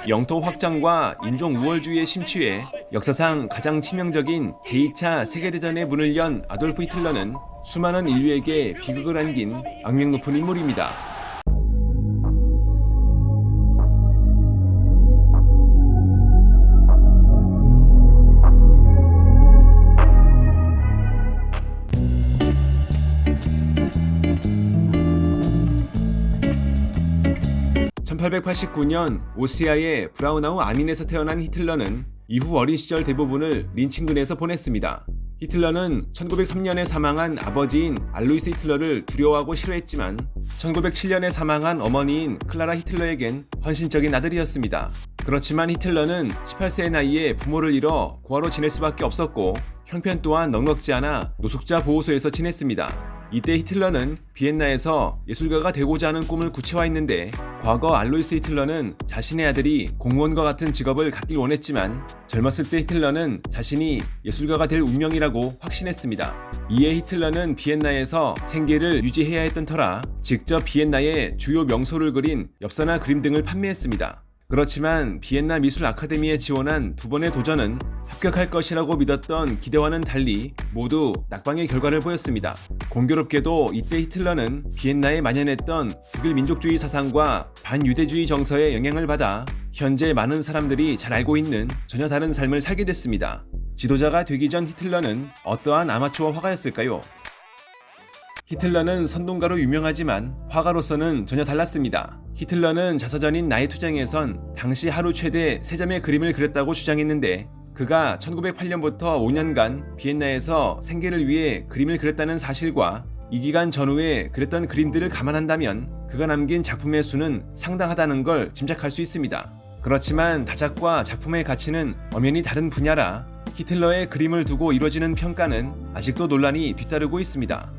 영토 확장과 인종 우월주의에 심취해 역사상 가장 치명적인 제2차 세계대전의 문을 연 아돌프 히틀러는 수많은 인류에게 비극을 안긴 악명 높은 인물입니다. (1889년) 오스트리아의 브라우나우 아민에서 태어난 히틀러는 이후 어린 시절 대부분을 린칭근에서 보냈습니다. 히틀러는 1903년에 사망한 아버지인 알로이스 히틀러를 두려워하고 싫어했지만 1907년에 사망한 어머니인 클라라 히틀러에겐 헌신적인 아들이었습니다. 그렇지만 히틀러는 18세의 나이에 부모를 잃어 고아로 지낼 수밖에 없었고 형편 또한 넉넉지 않아 노숙자 보호소에서 지냈습니다. 이때 히틀러는 비엔나에서 예술가가 되고자 하는 꿈을 구체화했는데 과거 알로이스 히틀러는 자신의 아들이 공무원과 같은 직업을 갖길 원했지만 젊었을 때 히틀러는 자신이 예술가가 될 운명이라고 확신했습니다. 이에 히틀러는 비엔나에서 생계를 유지해야 했던 터라 직접 비엔나의 주요 명소를 그린 엽서나 그림 등을 판매했습니다. 그렇지만 비엔나 미술 아카데미에 지원한 두 번의 도전은 합격할 것이라고 믿었던 기대와는 달리 모두 낙방의 결과를 보였습니다. 공교롭게도 이때 히틀러는 비엔나에 만연했던 독일 민족주의 사상과 반유대주의 정서의 영향을 받아 현재 많은 사람들이 잘 알고 있는 전혀 다른 삶을 살게 됐습니다. 지도자가 되기 전 히틀러는 어떠한 아마추어 화가였을까요? 히틀러는 선동가로 유명하지만 화가로서는 전혀 달랐습니다. 히틀러는 자서전인 나의 투쟁에선 당시 하루 최대 3점의 그림을 그렸다고 주장했는데 그가 1908년부터 5년간 비엔나에서 생계를 위해 그림을 그렸다는 사실과 이 기간 전후에 그렸던 그림들을 감안한다면 그가 남긴 작품의 수는 상당하다는 걸 짐작할 수 있습니다. 그렇지만 다작과 작품의 가치는 엄연히 다른 분야라 히틀러의 그림을 두고 이루어지는 평가는 아직도 논란이 뒤따르고 있습니다.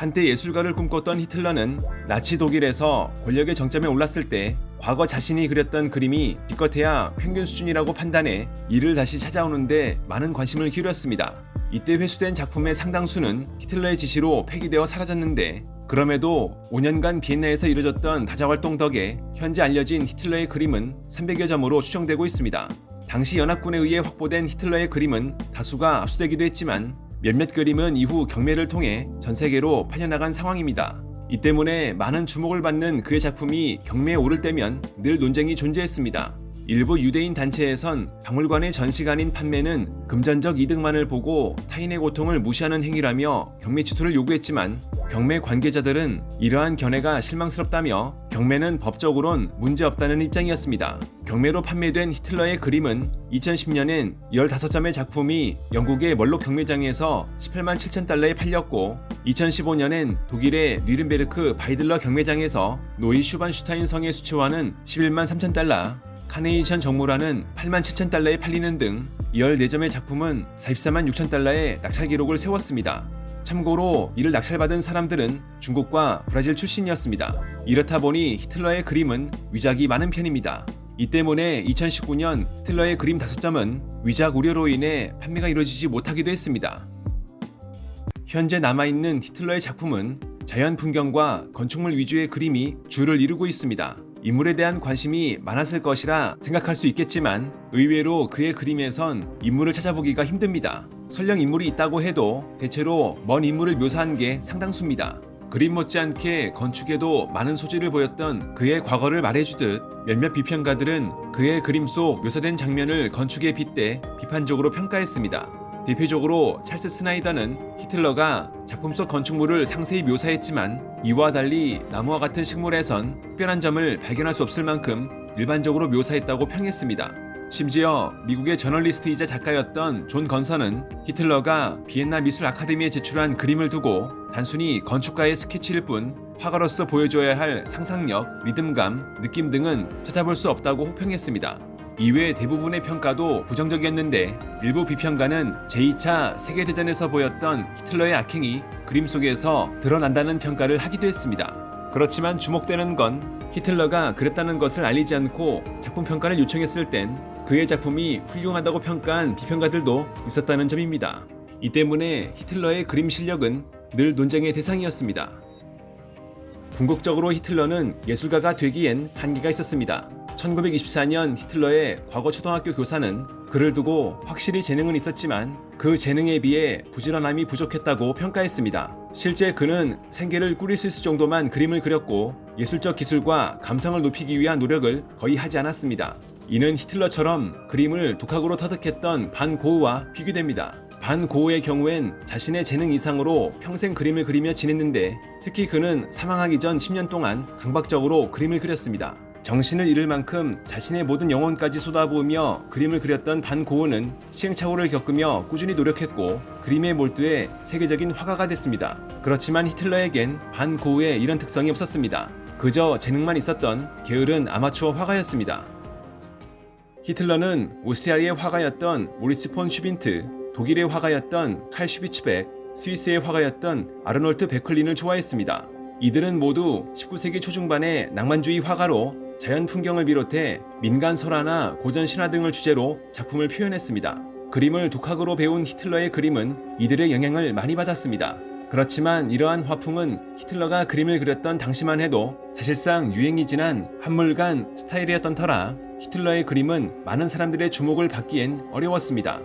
한때 예술가를 꿈꿨던 히틀러는 나치 독일에서 권력의 정점에 올랐을 때 과거 자신이 그렸던 그림이 기껏해야 평균 수준이라고 판단해 이를 다시 찾아오는데 많은 관심을 기울였습니다. 이때 회수된 작품의 상당수는 히틀러의 지시로 폐기되어 사라졌는데 그럼에도 5년간 비엔나에서 이뤄졌던 다작활동 덕에 현재 알려진 히틀러의 그림은 300여 점으로 추정되고 있습니다. 당시 연합군에 의해 확보된 히틀러의 그림은 다수가 압수되기도 했지만 몇몇 그림은 이후 경매를 통해 전 세계로 팔려나간 상황입니다. 이 때문에 많은 주목을 받는 그의 작품이 경매에 오를 때면 늘 논쟁이 존재했습니다. 일부 유대인 단체에선 박물관의 전시가 아닌 판매는 금전적 이득만을 보고 타인의 고통을 무시하는 행위라며 경매 취소를 요구했지만 경매 관계자들은 이러한 견해가 실망스럽다며 경매는 법적으로는 문제없다는 입장이었습니다. 경매로 판매된 히틀러의 그림은 2010년엔 15점의 작품이 영국의 멀록 경매장에서 18만 7천 달러에 팔렸고 2015년엔 독일의 뉘른베르크 바이들러 경매장에서 노이 슈반슈타인 성의 수채화는 11만 3천 달러, 카네이션 정물화는 8만 7천 달러에 팔리는 등 14점의 작품은 44만 6천 달러의 낙찰 기록을 세웠습니다. 참고로 이를 낙찰받은 사람들은 중국과 브라질 출신이었습니다. 이렇다 보니 히틀러의 그림은 위작이 많은 편입니다. 이 때문에 2019년 히틀러의 그림 5점은 위작 우려로 인해 판매가 이루어지지 못하기도 했습니다. 현재 남아있는 히틀러의 작품은 자연 풍경과 건축물 위주의 그림이 주를 이루고 있습니다. 인물에 대한 관심이 많았을 것이라 생각할 수 있겠지만 의외로 그의 그림에선 인물을 찾아보기가 힘듭니다. 설령 인물이 있다고 해도 대체로 먼 인물을 묘사한 게 상당수입니다. 그림 못지않게 건축에도 많은 소질을 보였던 그의 과거를 말해주듯 몇몇 비평가들은 그의 그림 속 묘사된 장면을 건축에 빗대 비판적으로 평가했습니다. 대표적으로 찰스 스나이더는 히틀러가 작품 속 건축물을 상세히 묘사했지만 이와 달리 나무와 같은 식물에선 특별한 점을 발견할 수 없을 만큼 일반적으로 묘사했다고 평했습니다. 심지어 미국의 저널리스트이자 작가였던 존 건선은 히틀러가 비엔나 미술 아카데미에 제출한 그림을 두고 단순히 건축가의 스케치일 뿐 화가로서 보여줘야 할 상상력, 리듬감, 느낌 등은 찾아볼 수 없다고 호평했습니다. 이외 대부분의 평가도 부정적이었는데 일부 비평가는 제2차 세계대전에서 보였던 히틀러의 악행이 그림 속에서 드러난다는 평가를 하기도 했습니다. 그렇지만 주목되는 건 히틀러가 그랬다는 것을 알리지 않고 작품 평가를 요청했을 땐 그의 작품이 훌륭하다고 평가한 비평가들도 있었다는 점입니다. 이 때문에 히틀러의 그림 실력은 늘 논쟁의 대상이었습니다. 궁극적으로 히틀러는 예술가가 되기엔 한계가 있었습니다. 1924년 히틀러의 과거 초등학교 교사는 그를 두고 확실히 재능은 있었지만 그 재능에 비해 부지런함이 부족했다고 평가했습니다. 실제 그는 생계를 꾸릴 수 있을 정도만 그림을 그렸고 예술적 기술과 감성을 높이기 위한 노력을 거의 하지 않았습니다. 이는 히틀러처럼 그림을 독학으로 터득했던 반 고흐와 비교됩니다. 반 고흐의 경우엔 자신의 재능 이상으로 평생 그림을 그리며 지냈는데 특히 그는 사망하기 전 10년 동안 강박적으로 그림을 그렸습니다. 정신을 잃을 만큼 자신의 모든 영혼까지 쏟아부으며 그림을 그렸던 반 고흐는 시행착오를 겪으며 꾸준히 노력했고 그림에 몰두해 세계적인 화가가 됐습니다. 그렇지만 히틀러에겐 반 고흐의 이런 특성이 없었습니다. 그저 재능만 있었던 게으른 아마추어 화가였습니다. 히틀러는 오스트리아의 화가였던 모리츠 폰 슈빈트, 독일의 화가였던 칼 슈비츠백, 스위스의 화가였던 아르놀트 베클린을 좋아했습니다. 이들은 모두 19세기 초중반의 낭만주의 화가로 자연 풍경을 비롯해 민간 설화나 고전 신화 등을 주제로 작품을 표현했습니다. 그림을 독학으로 배운 히틀러의 그림은 이들의 영향을 많이 받았습니다. 그렇지만 이러한 화풍은 히틀러가 그림을 그렸던 당시만 해도 사실상 유행이 지난 한물간 스타일이었던 터라 히틀러의 그림은 많은 사람들의 주목을 받기엔 어려웠습니다.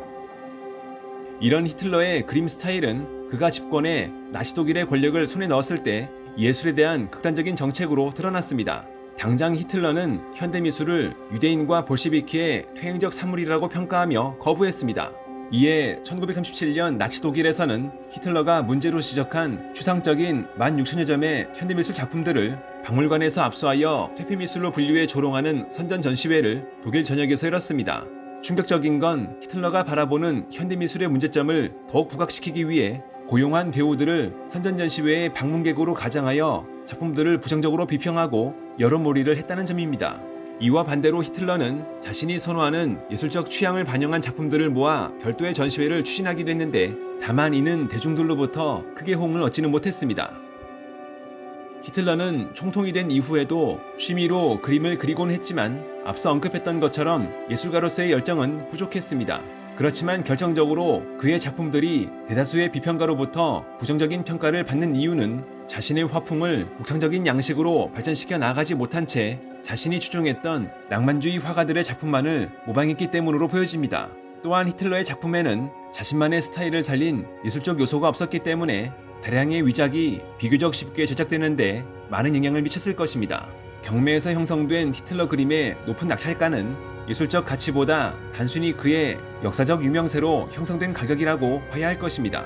이런 히틀러의 그림 스타일은 그가 집권해 나치 독일의 권력을 손에 넣었을 때 예술에 대한 극단적인 정책으로 드러났습니다. 당장 히틀러는 현대미술을 유대인과 볼시비키의 퇴행적 산물이라고 평가하며 거부했습니다. 이에 1937년 나치 독일에서는 히틀러가 문제로 지적한 추상적인 16,000여 점의 현대미술 작품들을 박물관에서 압수하여 퇴폐미술로 분류해 조롱하는 선전 전시회를 독일 전역에서 열었습니다. 충격적인 건 히틀러가 바라보는 현대미술의 문제점을 더욱 부각시키기 위해 고용한 배우들을 선전전시회의 방문객으로 가장하여 작품들을 부정적으로 비평하고 여론몰이를 했다는 점입니다. 이와 반대로 히틀러는 자신이 선호하는 예술적 취향을 반영한 작품들을 모아 별도의 전시회를 추진하기도 했는데 다만 이는 대중들로부터 크게 호응을 얻지는 못했습니다. 히틀러는 총통이 된 이후에도 취미로 그림을 그리곤 했지만 앞서 언급했던 것처럼 예술가로서의 열정은 부족했습니다. 그렇지만 결정적으로 그의 작품들이 대다수의 비평가로부터 부정적인 평가를 받는 이유는 자신의 화풍을 독창적인 양식으로 발전시켜 나가지 못한 채 자신이 추종했던 낭만주의 화가들의 작품만을 모방했기 때문으로 보여집니다. 또한 히틀러의 작품에는 자신만의 스타일을 살린 예술적 요소가 없었기 때문에 다량의 위작이 비교적 쉽게 제작되는데 많은 영향을 미쳤을 것입니다. 경매에서 형성된 히틀러 그림의 높은 낙찰가는 예술적 가치보다 단순히 그의 역사적 유명세로 형성된 가격이라고 봐야 할 것입니다.